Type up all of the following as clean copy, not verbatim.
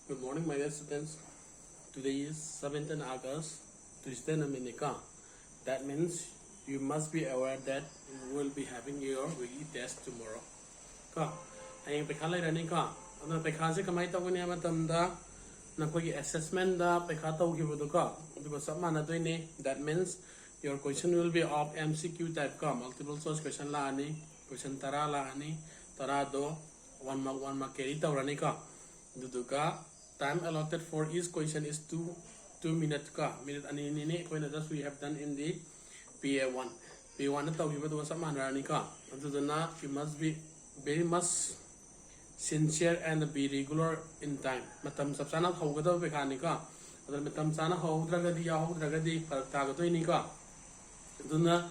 Good morning, my dear students. Today is 17th August, Tuesday Dominica. That means you must be aware that you will be having your weekly test tomorrow. Ka, ayang pekha lai rani ka. Ano pekha se kamay taw niya matamda na kogi assessment da pekha taw gibudo ka. Dugo sa mana to ini. That means your question will be of MCQ type ka. Multiple choice question la ani, question tara la ani, tara do 1 mark carry taw rani ka. Duduka time allotted for each question is 2 minutes ka. Minute ani ni ko na just we have done in the PA1. PA1 na taw gibudo sa mana rani ka. Adudana you must be very much sincere and be regular in time. Matam sab sana hogada pekha ni ka. Adar matam sana hodragadi ya hodragadi farak tagatoi ni ka. Aduna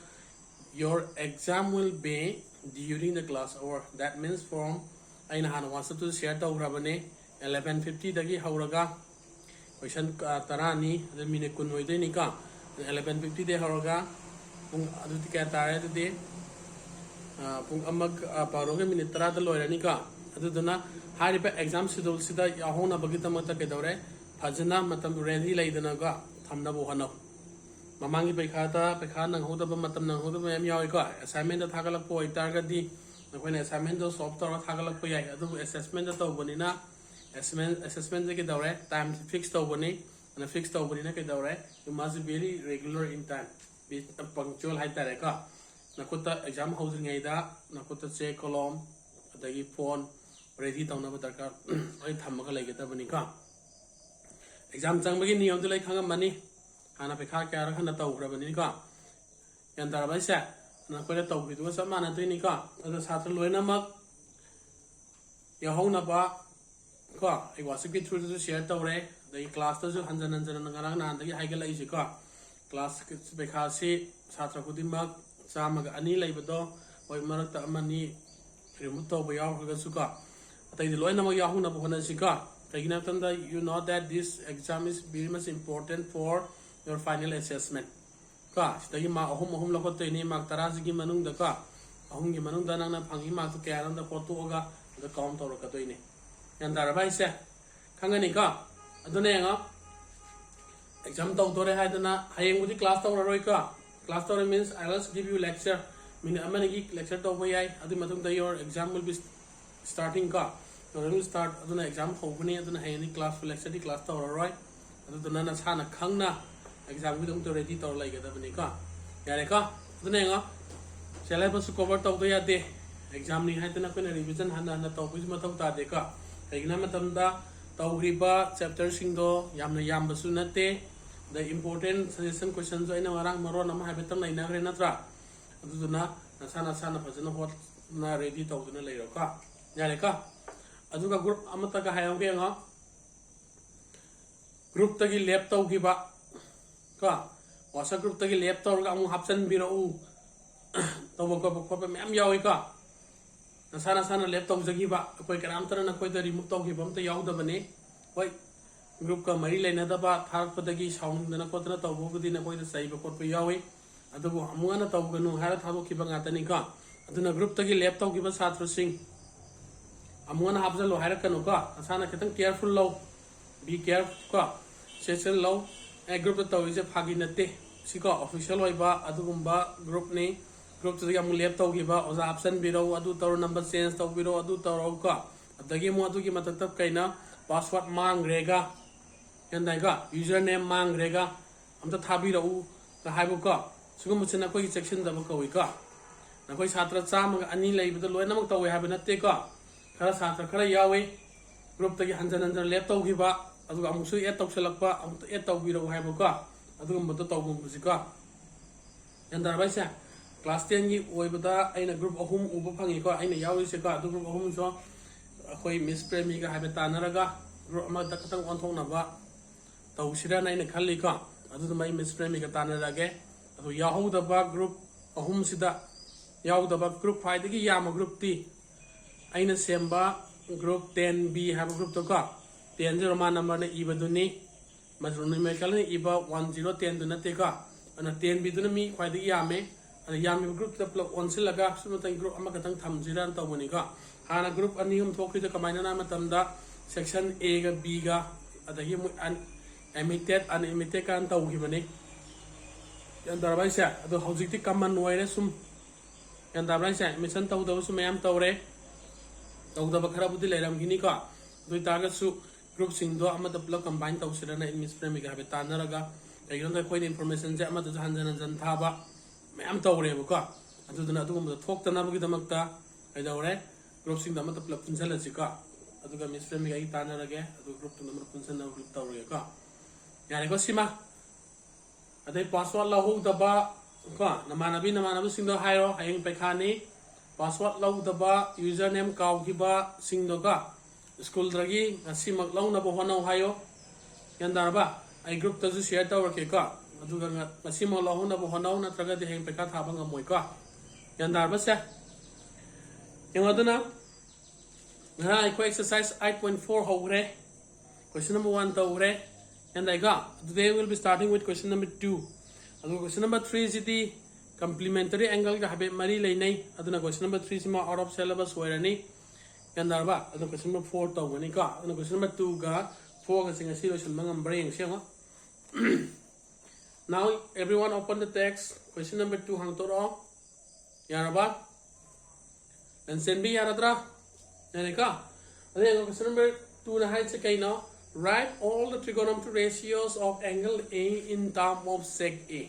your exam will be during the class hour. That means from aina hana wasa to share tawrabane 11:50 dagi hauraga question tarani adar minute kun hoidoi ni ka. 11:50 de hauraga pung adu tikya tare de pung amag paroge minute tara da loirani ka. Aduduna hariba exam schedule sida yahona bagitamata kedore fajana matam ready laidana ga thamna bo hano mamangi pekha nang hoda ba matam nang hoda ba yawi ka assignment da thagalak po itargadi nakoina assignment do solve tor thagalak po yai adu assessment da tawbonina assessment ke dore time fix tawboni and fix tawbonina ke dore you must be very regular in time be punctual hai tare ka nakuta exam houdringai da nakuta che column adagi phone ready tawna ba darkar ai thamaga laigetabani ka exam changbagi niyam tu lai khangam mani hana pekha kya rakhana tawgrabani ka yan darbai sa na koida tawbi du sa mana tuini ka ada satra loina mak ya hona ba ka I was bit through to share tawre the class ta ju hanjan ngarang nan dagi haiga lai ka class pekha si satra kudimak chamaga ani laibado oi marak ta amani remove tawba yaw ga su ka atai di loina mak yahuna ba hona si ka you know that this exam is very much important for your final assessment. Ka, sitagi ma ahum lakot ini mak taras gi manung da ka ahum gi manung da nang na phangi mak to kaya da photo ga da count tor ka to ini. Yan dara bai se khangani ka adune nga exam taw tore hai dana hayeng udi class taw roi ka class taw means I will give you lecture min amani gi lecture taw bai ai adu matung da your exam will be starting ka. Will start aduna exam hobani aduna hayani class lecture di class taw roi aduna na sana khangna exam gi dum to ready taw lai ga da bani ka yare ka aduna nga syllabus cover taw ya de exam ni hai tana kona revision hana taw bi ma taw ta de ka kaigna matam da taw riba chapter sing do yamna yam basu na te the important suggestion questions aina warang maro na ma habetam lai na re na tra aduna na sana phajana hot na ready taw duna lai ro ka yare ka aduga group amata ka hayam ke nga group tagi lab taw gi ba ka wasa group tagi lab taw ga amu hapsan biro u taw ko mem yawi ka na sana lab taw jagi ba koi karam tara na koi da remove taw gi bam ta yaw da bane koi group ka mari leina da ba thar padagi sound na ko tara taw bo gudi na koi da sai ba ko yawi adugo amu na taw ganu hara thabo ki ba ngata ni ka aduna group tagi lab taw gi ba satra sing amuna habjal lo haira kanu ka asana kitang careful lo be careful ka session lo a group ta ise phagi nate sika official oi ba adugumba group ni group ta am lep taw gi ba oza option biro adu taw number change taw biro adu taw ka adagi mo adu gi matak kaina password mang rega yandai ka username mang rega amta thabi ro ka haibu ka sugum chena koi section da ba ka oi ka na koi chhatra chama ani leibda loina mak taw ha ba nate ka khara satra khara yawe group tagi hanjan lep taw gi ba aduga amusu add taw selakpa amta add taw biro hai ba ka aduga mata taw bum busika yandar bai sa class 10 gi oi bada aina group ahum uba phangi ko aina yawi se ka adu group ahum so khoi miss premi ga habe tanaraga group ma da katang on thong na ba taw sira na aina khalli ka adu mai miss premi ga tanarage adu yahu da ba group ahum sida yahu da ba group 5 dagi yama group ti aina semba group 10B have group to ka 10 Roman number na iba duni madrun ni mekal ni iba 1010 duna te ka ana 10B duna mi khwai di yame ana yame group ta plug on sil laga suma tang group ama ka tang tham jiran to boni ka hana group ani hum thokhi ta kamaina na matam da section A ga B ga adagi mu emitted unemitted kan tawkhibani yan darbai sa ado hojikti common oire sum yan darbai sa emission tawdabu sum mayam tawre tawdaba khara budi leram gini ka doi target su group sing do amada block combine tawsirana in miss premi ga be tanaraga ayron da koi information ja amada hanjan jan thaba mayam tawre ba aduduna adugum thokta na bugi damakta ay dawre group sing da amada block punjala sika aduga miss premi ga tanarage adu group tu number punjana group tawre ka yani ko sima adai password la hu daba ko namanabi sing do hayo hayeng pekhani password lau daba username kaw giba sing do ka school dragi asi mak lau na bo hono hayo yandar ba ai group ta ju share tawr ke ka aduga asi mak lau na bo hono na traga de heng pekha thaba ngamoi ka yandar ba se yang aduna na ai ko exercise 8.4 hogre question number 1 tawre yandai ka today we will be starting with question number 2 adu question number 3 is the complementary angle ga habe mari leinai aduna question number 3 sima out of syllabus hoirani yandar ba adu question number 4 tawani ka adu question number 2 ga 4 ga singa silo sul mangam brain senga now everyone open the text question number 2 hang toro yaraba and send me yaradra yanika adu question number 2 na hai se kai now write all the trigonometry ratios of angle A in terms of sec A.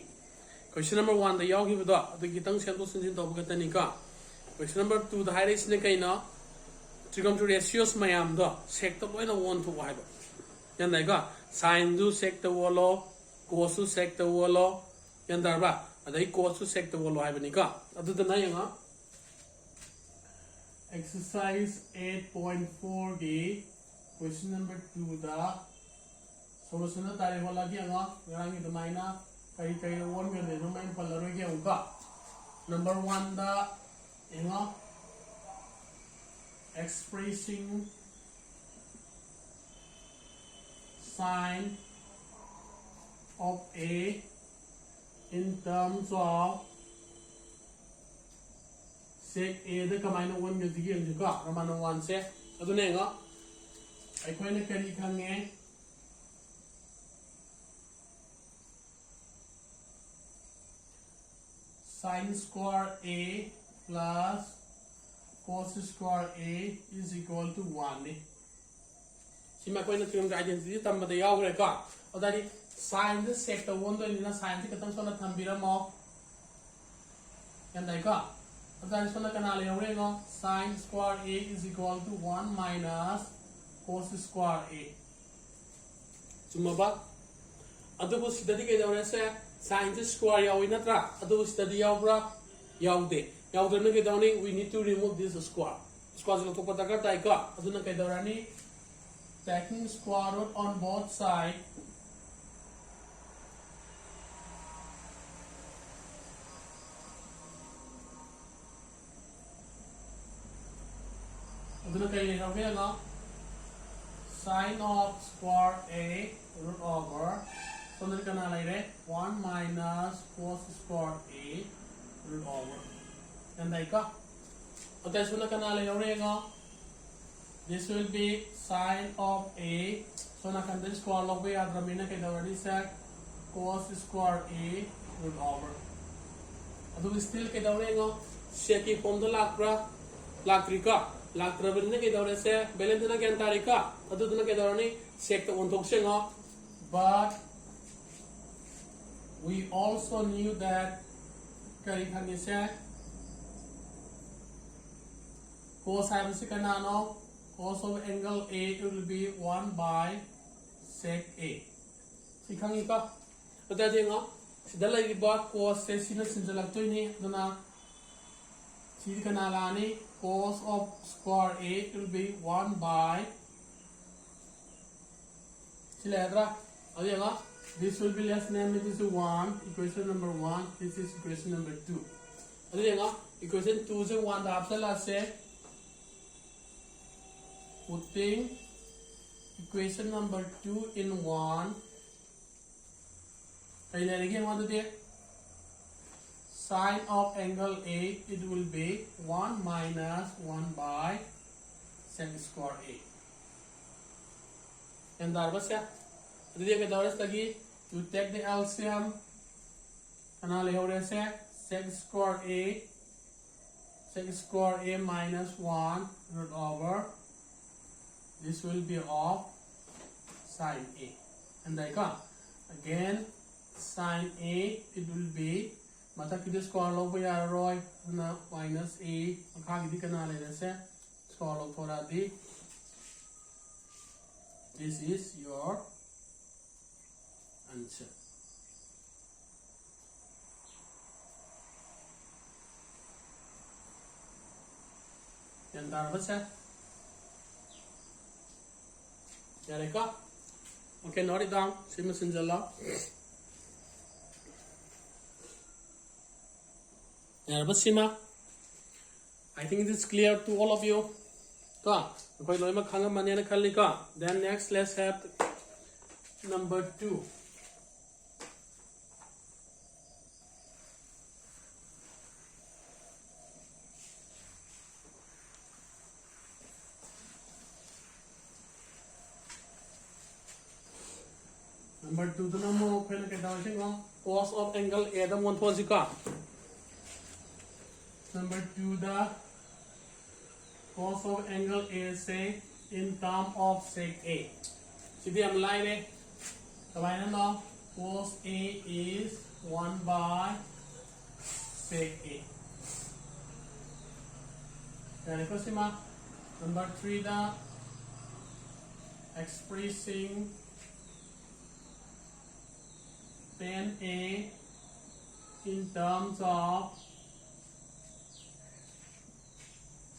Question number 1 the yaw give the gitang sento sinjin to bugata ni ka. Question number 2 the high ratio ne kai na trigonometry ratios mayam do sec to loina 1 to 5. Yan dai ka sin du sec to wolo cos du sec to wolo yan dar ba adai cos du sec to wolo hai bani ka. Adu da na yang exercise 8.4 ge question number 2 da solution na tare wala gi anga ngarang gi domaina kai won ge ne domain palaro ge uga number 1 da anga expressing sine of A in terms of sec A da kamaina won ge gi anga ka ramana 1 se adune nga aikoina kari khange sin square A plus cos square A is equal to 1 ne sima koina trigonometry identity tambada yawre ka adari sin the sec to 1 do ina sin the katang sona thambira mo yandai ka adari sona kana le yawre ngo sin square A is equal to 1 minus cos square A chumaba adubu sidadi ke dawre se sin square yawi natra adubu sidadi yawbra yawde yawdrna ke dawni we need to remove this square square to pata ka tai ka aduna ke dawrani taking square root on both sides aduna ke le rawe nga sin of square A root over so then kana laire 1 minus cos square A root over and like okay so kana laire nga this will be sin of A so na kan this square log we are ramina ke already said cos square A root over adu still ke daure nga sec ki form do lakra lakrika lakra binne ke daure se balance na kan tarika adu duna ke daure ni sec to on thok se nga but we also knew that kari khani se cos have se kana no cos of angle A will be 1 by sec A sikhangi ka ata jenga sidala ba cos se sina sinjalak to ni duna si kana la ni cos of square A will be 1 by siladra adianga this will be less name it is 1 equation number 1 this is equation number 2 adianga equation 2 se 1 da apsala se putting equation number 2 in 1 kai le lagi what the sine of angle A it will be 1 minus 1 by sec square A And that was ya. You take the LCM. And I'll say sec square A minus 1 root over. This will be of sine A. And then again sine A, it will be this square over here minus A. Square over this is your answer. And that was it. Okay, note it down. I think it is clear to all of you. Then next, let's have number 2. Number 2 the number cos of angle A the one for number 2 the cos of angle A say in term of sec A. See I'm line cos A is 1 by sec A. Number 3 the expressing tan A in terms of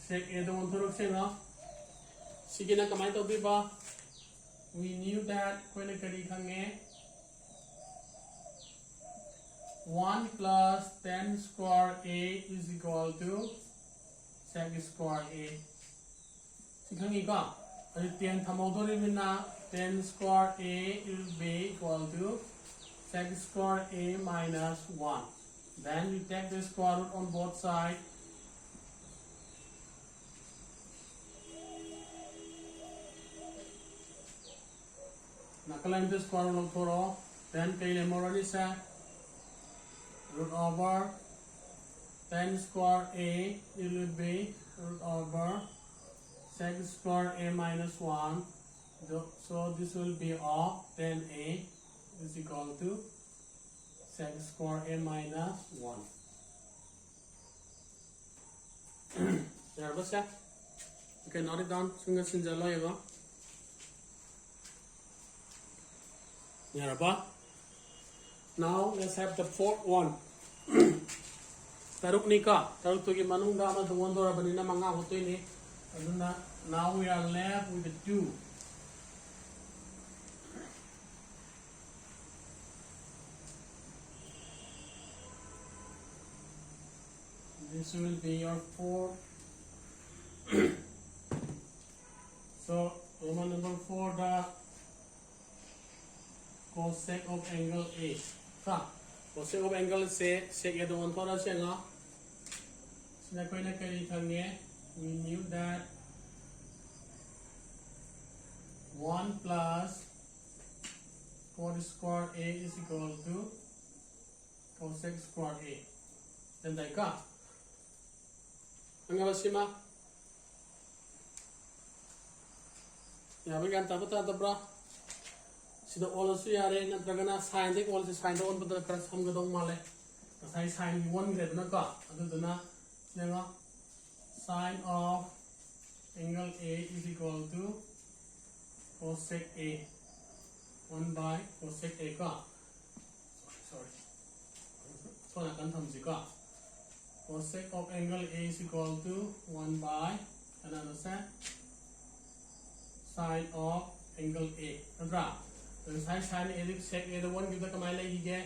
sec A the one for we knew that 1 plus tan square A is equal to sec square A. Tan square A will be equal to sec square A minus 1. Then you take the square root on both sides. Nakalim the square root of Toro. Then pay the root over tan square A, it will be root over sec square A minus 1. So this will be of tan A is equal to sec square A minus 1. Okay, note it down. Now let's have the fourth one. Taruk nika, taruk to manung dama the one door banina manga hotini. Now we are left with the 2. This will be your 4. So Roman number 4 the cosec of angle A. Cosec of angle C, sec A the one for us. We knew that 1 plus cos square A is equal to cosec square A. Then they got. Angabasima. We can tap the bra. See the all of you are in a dragana sign, they also sign on to the press from the dog male. As I sign 1 get no car, other than a sine of angle A is equal to cosec A 1 by cosec A car. Sorry. So I can come to cosec of angle A is equal to 1 by another set sine of angle A. The sine A sec A the one give the command like again.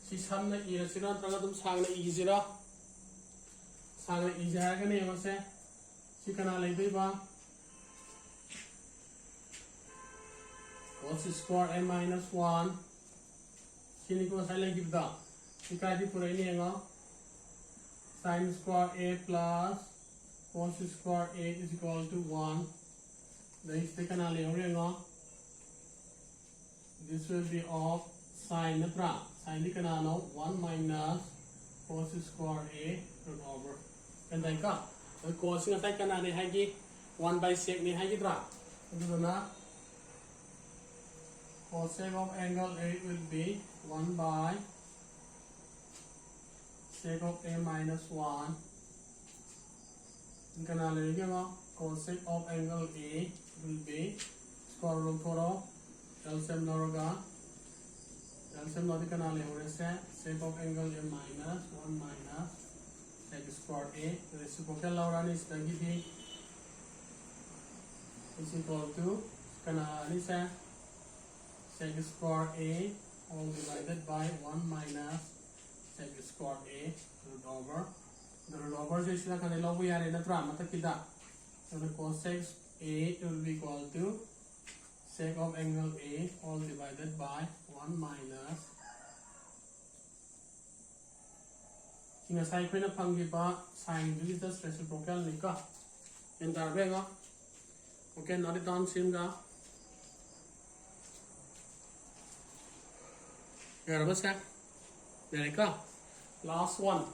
She some is not Ragatum Sang easier. Sang easier agony, say. She can only be one. Cos square A minus 1. She goes I like give the. She can do for any sine square A plus cos square A is equal to 1. This will be of sine natra. Sine the canal 1 minus cos square A root over. And then cut. The cos in the canal 1 by sec ni hagi dra. Cosec of angle A will be 1 by sec of A minus 1. Cosec of angle A will be square root of LCM Loroga. LCM Lorica sec of angle A minus 1 minus sec square A. The reciprocal Laura is negative is equal to sec square A all divided by 1 minus sec square A root over. The root over is the so the cosec A will be equal to sec of angle A all divided by 1 minus sine just reciprocal nika. Okay, not it on simga. There you go. Last one.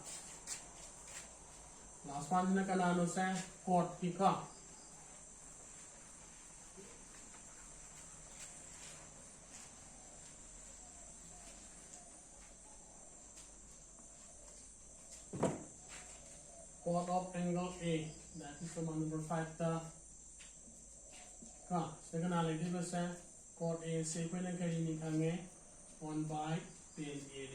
Last one in the canal say cot hika. Cot of angle A. That is the number 5. Second analysis was cot A sequence and carry 1 by 10 A.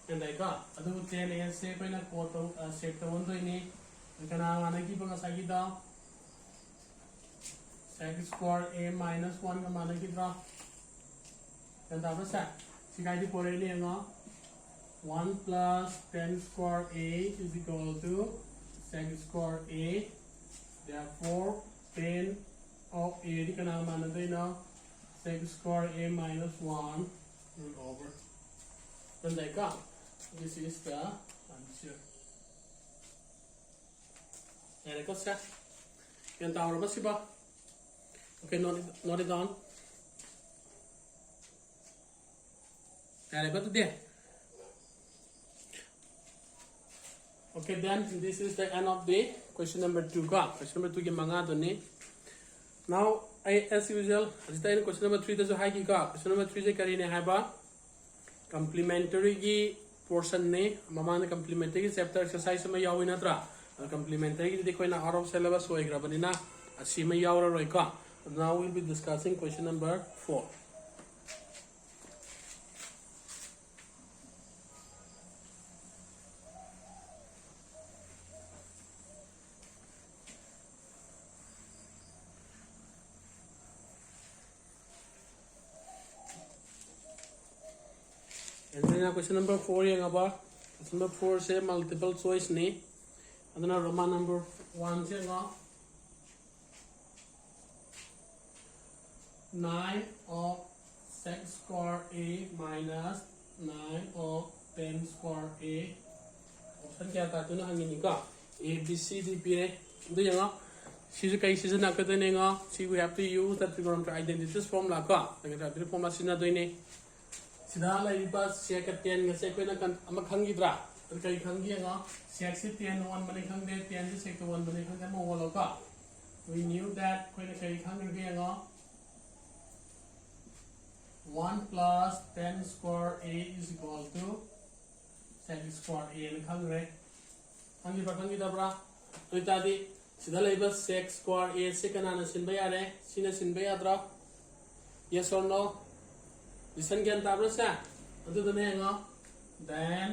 And I got a 10 A sequence and quarter set the 1 to any. The canal and I keep on a sagita sec square A minus 1 command kidra. And that was that. Sigadi for any 1 plus 10 square A is equal to sec square A. Therefore, 10 of A the canal man now sec square A minus 1 root over. Then they got this is the answer. And I got that. And our Masiba. Okay, not it down. And I got it there. Okay, then this is the end of the question number 2. Question number 2 ke now as usual question number 3 the high question number 3 je kari ne haiba complementary gi portion ne mama complementary chapter exercise ma yawi natra complementary gi dekhoi na out of syllabus hoi gra bani na asi ma yawra roi ka. Now we'll be discussing question number 4. And then question number 4 yang apa? Question number 4 say multiple choice ni. And then Roman number 1 say 9 of sec square A minus 9 of 10 square A. Option kya ta tu na hangin ka? A, B, C, D, P ne. Do yang she kai season na ka to ne nga. See we have to use that trigonometric identities formula ka. Dengan trigonometric formula sina do ne. Sida lai ba sec 10 nga sec ko na kan ama khangi dra. तर kai khangi nga sec se 10 1 mane khang de 10 se sec 1 mane khang mo wala ka. We knew that ko na kai khang ge nga 1 plus 10 square A is equal to sec square A na khang re. Khangi da bra. To tadi sida lai ba sec square A se kana na sin ba ya re. Sina sin ba ya dra. Yes or no? Listen again, Tabrasa. Then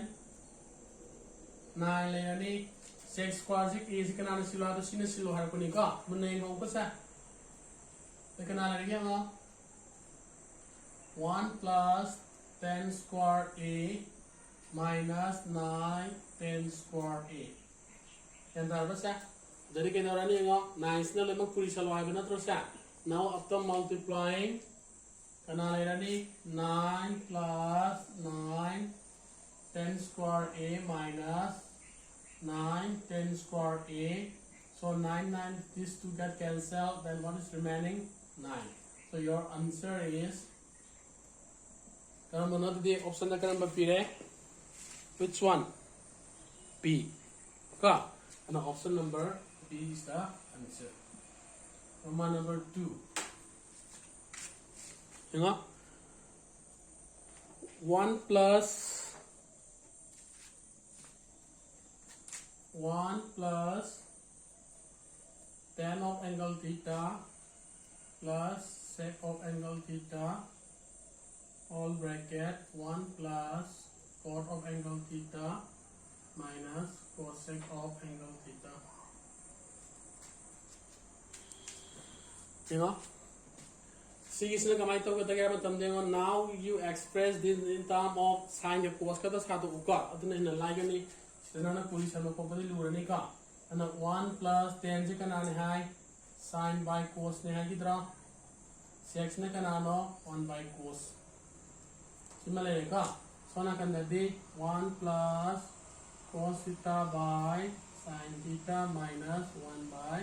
9 layani 6 square is canal silo to sin silo harponica. Munay mo pasa. The canal again 1 plus 10 square A minus 9 10 square A. And Tabrasa. Jadi kena rani 9 sina lemak puri salo habina trosa. Now after multiplying Kana 9 plus 9 10 square A minus 9, 10 square A. So 9, 9, these two get cancelled. Then what is remaining? 9. So your answer is option number which one? B. Okay. And option number B is the answer. Roman number 2. You know, 1 plus 10 of angle theta plus sec of angle theta, all bracket 1 plus cot of angle theta minus cosec of angle theta. You know, see, now you express this in terms of sine the cos kata satu uka aduna in like ni sidana position of property lurani ka and 1 plus 10 se kanani hai sine by cos ne hai kidra sec ne kanano 1 by cos similarly ka so na kan di 1 plus cos theta by sine theta minus 1 by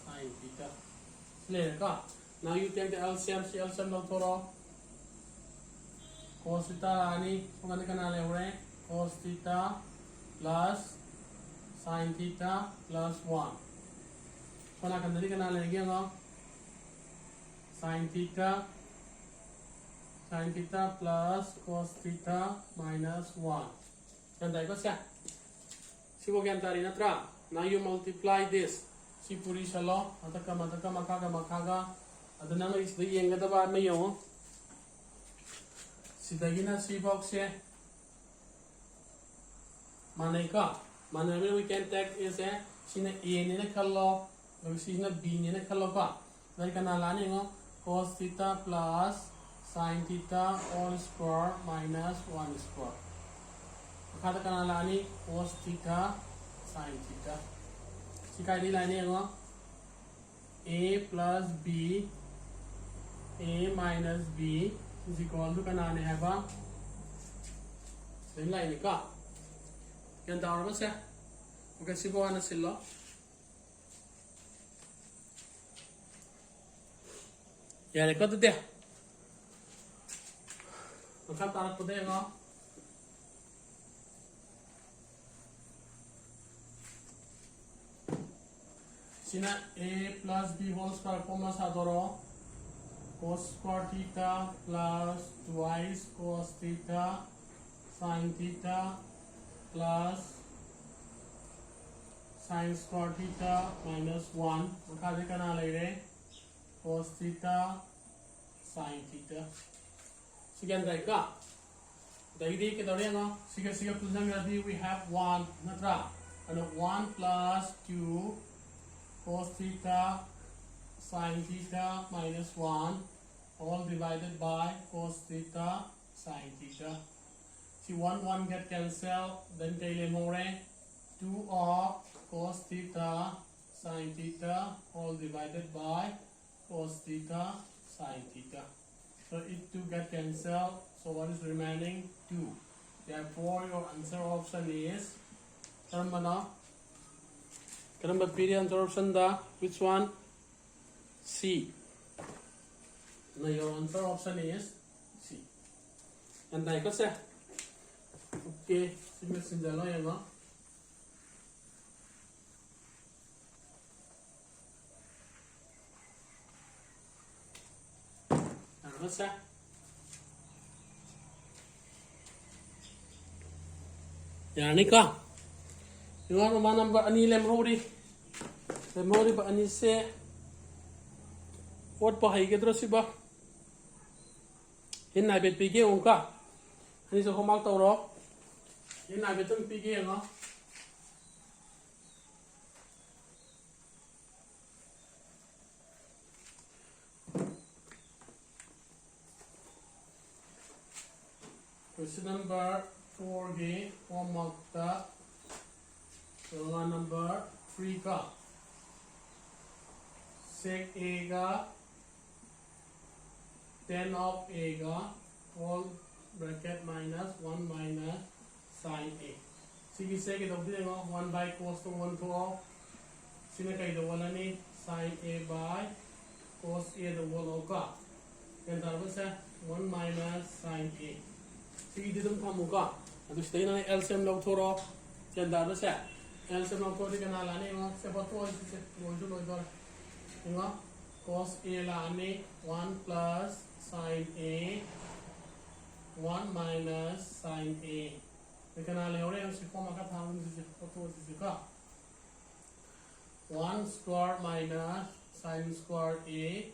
sine theta. Now you take the LCM, LCM of Toro cos theta ani cos theta plus sin theta plus 1. So now can again sin theta plus cos theta minus 1. Now you multiply this. Si puri salo ataka makaga aduna is the yenga the bar mayo sidagina si box here maneka maname we can take is a sina a in a color sina b in a color pa like an alani cos theta plus sin theta all square minus 1 square kata kanalani cos theta sin theta. Di line A plus B, A minus B is equal to kanane haba. Then line ka. Yan tawar ba siya? Okay, sibukan na sila. Yan ikaw to dia. Magkatarat po dia nga. Sina A plus B whole square formula sadoro cos square theta plus twice cos theta sin theta plus sin square theta minus 1 makade kana laire cos theta sin theta. Sigan dai ka dai di ke dore no siga pulsang radi we have 1 natra and 1 plus 2 cos theta sin theta minus 1 all divided by cos theta sin theta. See 1 get cancelled, then tail more 2 of cos theta sin theta all divided by cos theta sin theta. So it 2 get cancelled, so what is remaining? 2. Therefore your answer option is Karamba period answer option da which one? C. Now your answer option is C. And I got say okay, single sinjalo yanga. And what's that? Yanika. You want one number ani lemhori ba ani se what pa hai gedro siba in na bet pige onka ani so homak tawro in na betung pige ngo question number 4 ge homak ta so number 3 ka sec A का 10 of A का all bracket minus 1 minus sin A Sigi say get of 1 by cos to 1 to all. Sinaka the one any sin A by cos A the whole of God. Then that was 1 minus sin A. Sigi didn't come Muga. And to stay on LCM low toro. Then that was LCM low toro can alani or Sabato is going to know. Cos A lani 1 plus sin A 1 minus sin A. We can only have 1 square minus sin square A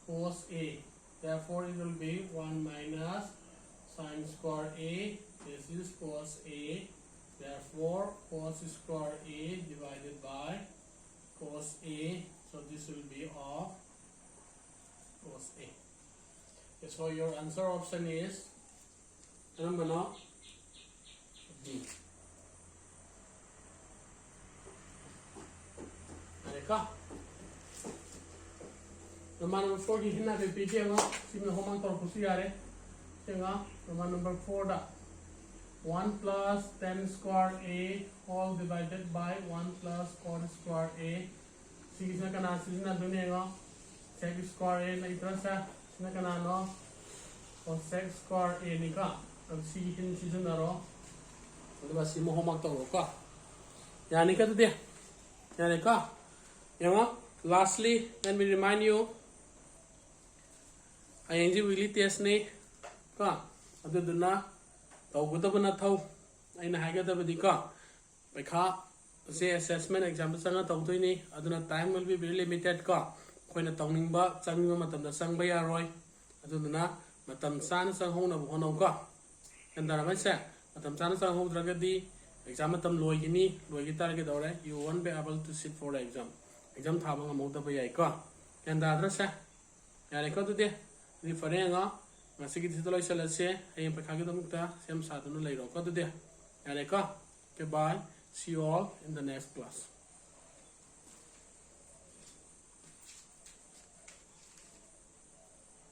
cos A. Therefore, it will be 1 minus sin square A. This is cos A. Therefore, cos square A divided by cos A. So this will be of cos A. Okay, so your answer option is number D. Number 4 की हिन्ना के पीछे होगा SIM human तौर कुछ यारे चंगा number 4 दा 1 plus tan square A all divided by 1 plus cot square A सिग्ना का नाम सिग्ना दुनिया का sec square A नहीं तरह से सिग्ना का नाम नो और sec square A निका अब सी हिन सीजन दारो तो बस सिम होमन तौर का यानी क्या तो दे यानी क्या lastly, let me remind you, ING weekly test ni ka aduduna tawgudabana thaw aina haigadabadi ka paikha se assessment exam sanga tawdoini aduna time will be very limited ka koina tawningba changba matamda sangba yaroi aduduna matam sana sanghona bhono ka andara masa matam sana sanghodragadi exam matam loigini loigi target dore you won't be able to sit for the exam thaba ngamawda ba yai ka andara sa yare ka tude referenga ngasigi thitoloi salase ayem pakhagi damukta sem sadunu leiro ka tude yare ka. Goodbye, see you all in the next class.